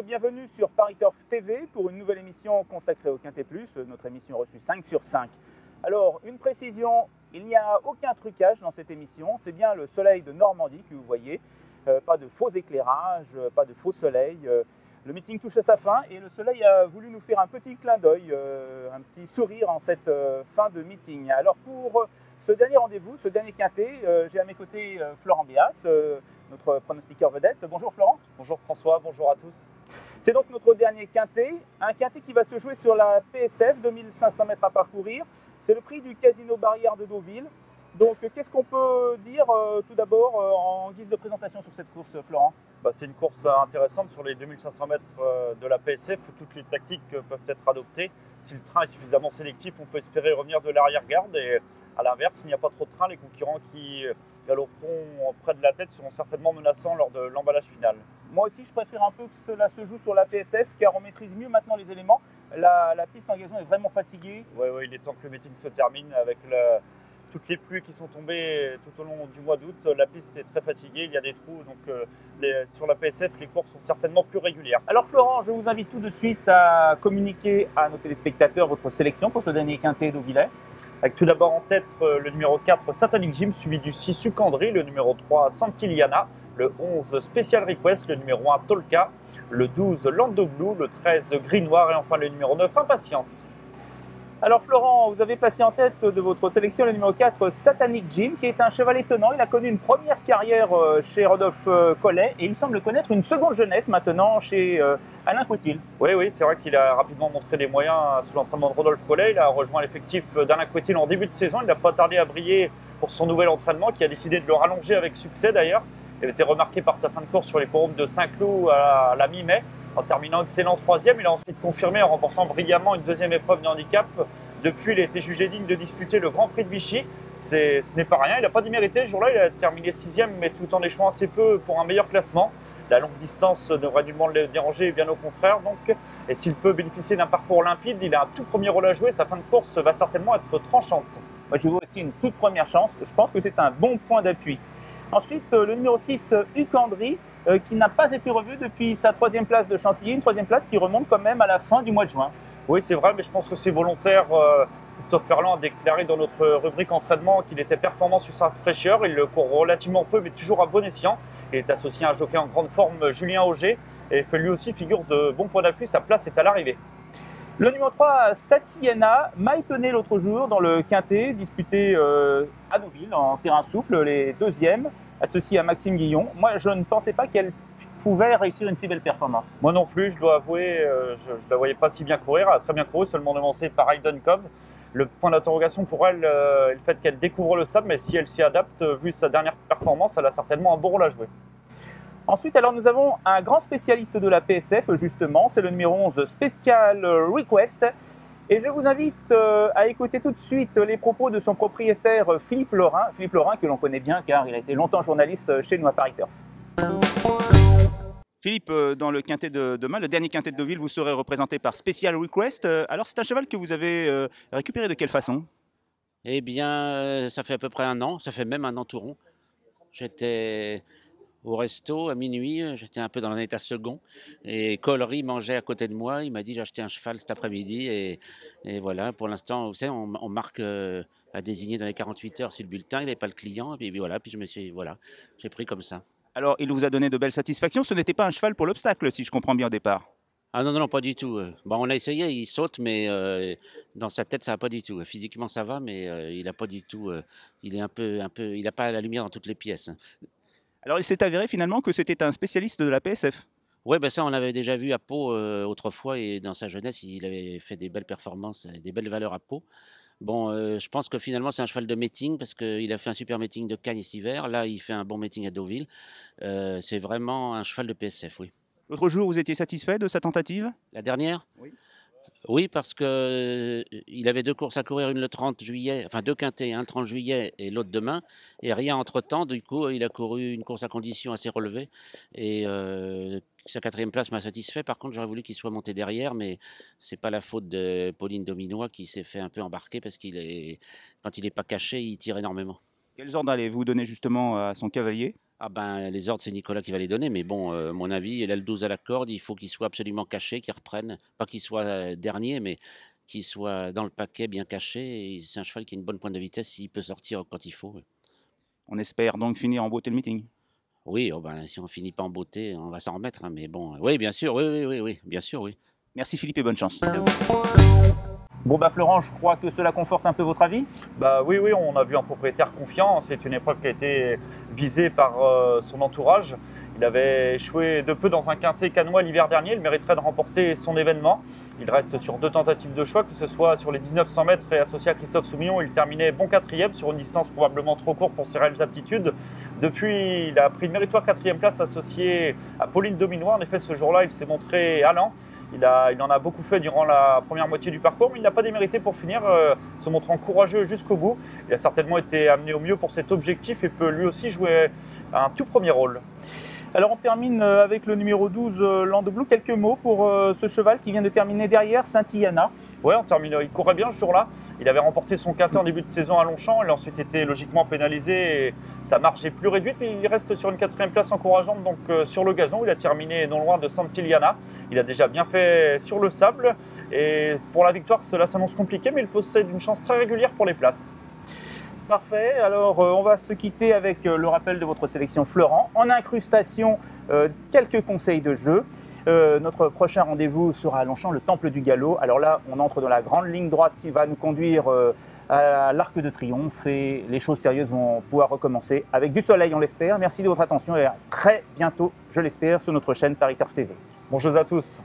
bienvenue sur Paris Turf TV pour une nouvelle émission consacrée au Quintet Plus, notre émission reçue 5 sur 5. Alors, une précision, il n'y a aucun trucage dans cette émission, c'est bien le soleil de Normandie que vous voyez, pas de faux éclairage, pas de faux soleil. Le meeting touche à sa fin et le soleil a voulu nous faire un petit clin d'œil, un petit sourire en cette fin de meeting. Alors pour ce dernier rendez-vous, ce dernier quintet, j'ai à mes côtés Florent Béas, notre pronostiqueur vedette. Bonjour Florent. Bonjour François, bonjour à tous. C'est donc notre dernier quintet, un quintet qui va se jouer sur la PSF, 2500 mètres à parcourir. C'est le prix du Casino Barrière de Deauville. Donc qu'est-ce qu'on peut dire tout d'abord en guise de présentation sur cette course, Florent? C'est une course intéressante sur les 2500 mètres de la PSF où toutes les tactiques peuvent être adoptées. Si le train est suffisamment sélectif, on peut espérer revenir de l'arrière-garde. Et à l'inverse, s'il n'y a pas trop de train, les concurrents qui galoperont près de la tête seront certainement menaçants lors de l'emballage final. Moi aussi, je préfère un peu que cela se joue sur la PSF car on maîtrise mieux maintenant les éléments. La piste en gazon est vraiment fatiguée. Oui, il est temps que le meeting se termine avec toutes les pluies qui sont tombées tout au long du mois d'août. La piste est très fatiguée, il y a des trous, donc sur la PSF, les courses sont certainement plus régulières. Alors Florent, je vous invite tout de suite à communiquer à nos téléspectateurs votre sélection pour ce dernier quintet d'Auvillers. Avec tout d'abord en tête le numéro 4 Satanic Jim, suivi du 6 Sucandry, le numéro 3 Santiliana, le 11 Special Request, le numéro 1 Tolka, le 12 Lando Blue, le 13 Gris Noir et enfin le numéro 9 Impatiente. Alors Florent, vous avez placé en tête de votre sélection le numéro 4 Satanic Jim, qui est un cheval étonnant. Il a connu une première carrière chez Rodolphe Collet et il semble connaître une seconde jeunesse maintenant chez Alain Coutil. Oui, c'est vrai qu'il a rapidement montré des moyens sous l'entraînement de Rodolphe Collet. Il a rejoint l'effectif d'Alain Coutil en début de saison. Il n'a pas tardé à briller pour son nouvel entraînement qui a décidé de le rallonger avec succès d'ailleurs. Il avait été remarqué par sa fin de course sur les forums de Saint-Cloud à la mi-mai. En terminant excellent troisième, il a ensuite confirmé en remportant brillamment une deuxième épreuve de handicap. Depuis, il a été jugé digne de disputer le Grand Prix de Vichy. Ce n'est pas rien, il n'a pas démérité. Ce jour-là, il a terminé sixième, mais tout en échouant assez peu pour un meilleur classement. La longue distance devrait nullement le déranger, bien au contraire. Donc, et s'il peut bénéficier d'un parcours limpide, il a un tout premier rôle à jouer. Sa fin de course va certainement être tranchante. Moi, je vois aussi une toute première chance. Je pense que c'est un bon point d'appui. Ensuite, le numéro 6, Ucandry, qui n'a pas été revu depuis sa troisième place de Chantilly. Une troisième place qui remonte quand même à la fin du mois de juin. Oui, c'est vrai, mais je pense que c'est volontaire. Christophe Ferland a déclaré dans notre rubrique entraînement qu'il était performant sur sa fraîcheur. Il le court relativement peu, mais toujours à bon escient. Il est associé à un jockey en grande forme, Julien Auger, et fait lui aussi figure de bon point d'appui. Sa place est à l'arrivée. Le numéro 3, Satiena, m'a étonné l'autre jour dans le quintet, disputé à Deauville en terrain souple, les deuxièmes, associés à Maxime Guillon. Moi, je ne pensais pas qu'elle pouvait réussir une si belle performance. Moi non plus, je dois avouer, je ne la voyais pas si bien courir. Elle a très bien couru, seulement devancée par Hayden Cove. Le point d'interrogation pour elle est le fait qu'elle découvre le sable, mais si elle s'y adapte, vu sa dernière performance, elle a certainement un bon rôle à jouer. Ensuite, alors nous avons un grand spécialiste de la PSF, justement, c'est le numéro 11, Special Request. Et je vous invite à écouter tout de suite les propos de son propriétaire Philippe Laurin. Philippe Laurin que l'on connaît bien car il a été longtemps journaliste chez nous à Paris Turf. Philippe, dans le quintet de demain, le dernier quintet de Deauville, vous serez représenté par Special Request. Alors c'est un cheval que vous avez récupéré de quelle façon? Eh bien, ça fait à peu près un an, ça fait même un an tout rond. J'étais au resto à minuit, j'étais un peu dans un état second. Et Collery mangeait à côté de moi, il m'a dit j'ai acheté un cheval cet après-midi. Et voilà, pour l'instant, vous savez, on marque à désigner dans les 48 heures sur le bulletin, il n'avait pas le client. Et puis voilà, puis j'ai pris comme ça. Alors il vous a donné de belles satisfactions, ce n'était pas un cheval pour l'obstacle si je comprends bien au départ. Ah non, pas du tout. On a essayé, il saute, mais dans sa tête, ça va pas du tout. Physiquement, ça va, mais il a pas du tout. Il est un peu, il n'a pas la lumière dans toutes les pièces. Alors il s'est avéré finalement que c'était un spécialiste de la PSF. Oui, ça, on l'avait déjà vu à Pau autrefois, et dans sa jeunesse, il avait fait des belles performances, des belles valeurs à Pau. Je pense que finalement, c'est un cheval de meeting parce qu'il a fait un super meeting de Cannes cet hiver. Là, il fait un bon meeting à Deauville. C'est vraiment un cheval de PSF, oui. L'autre jour, vous étiez satisfait de sa tentative? La dernière? Oui. Oui, parce que il avait deux courses à courir, une le 30 juillet, enfin deux quintets, un le 30 juillet et l'autre demain, et rien entre-temps. Du coup, il a couru une course à conditions assez relevée, et sa quatrième place m'a satisfait. Par contre, j'aurais voulu qu'il soit monté derrière, mais c'est pas la faute de Pauline Dominois qui s'est fait un peu embarquer parce quand il n'est pas caché, il tire énormément. Quels ordres allez-vous donner justement à son cavalier? Ah ben, les ordres, c'est Nicolas qui va les donner, mais bon, mon avis, il a le 12 à la corde, il faut qu'il soit absolument caché, qu'il reprenne, pas qu'il soit dernier, mais qu'il soit dans le paquet, bien caché. Et c'est un cheval qui a une bonne pointe de vitesse, il peut sortir quand il faut. Ouais. On espère donc finir en beauté le meeting. Oui, oh ben, si on finit pas en beauté, on va s'en remettre, hein, mais bon, oui, bien sûr, oui, bien sûr, oui. Merci Philippe et bonne chance. Bon bah Florent, je crois que cela conforte un peu votre avis. Bah oui, on a vu un propriétaire confiant. C'est une épreuve qui a été visée par son entourage. Il avait échoué de peu dans un quintet cannois l'hiver dernier. Il mériterait de remporter son événement. Il reste sur 2 tentatives de choix, que ce soit sur les 1900 mètres et associé à Christophe Soumillon. Il terminait bon 4e sur une distance probablement trop courte pour ses réelles aptitudes. Depuis, il a pris une méritoire 4e place associée à Pauline Dominois. En effet, ce jour-là, il s'est montré allant. Il en a beaucoup fait durant la première moitié du parcours, mais il n'a pas démérité pour finir, se montrant courageux jusqu'au bout. Il a certainement été amené au mieux pour cet objectif et peut lui aussi jouer un tout premier rôle. Alors on termine avec le numéro 12, Landeblou. Quelques mots pour ce cheval qui vient de terminer derrière Saint-Illana. Ouais, on termine. Il courait bien ce jour-là. Il avait remporté son quintet en début de saison à Longchamp. Il a ensuite été logiquement pénalisé et sa marge est plus réduite, mais il reste sur une 4e place encourageante donc sur le gazon. Il a terminé non loin de Saint-Illana. Il a déjà bien fait sur le sable et pour la victoire, cela s'annonce compliqué, mais il possède une chance très régulière pour les places. Parfait, alors on va se quitter avec le rappel de votre sélection Florent. En incrustation, quelques conseils de jeu. Notre prochain rendez-vous sera à Longchamp, le Temple du Galop. Alors là, on entre dans la grande ligne droite qui va nous conduire à l'Arc de Triomphe et les choses sérieuses vont pouvoir recommencer avec du soleil, on l'espère. Merci de votre attention et à très bientôt, je l'espère, sur notre chaîne Paris Turf TV. Bonjour à tous.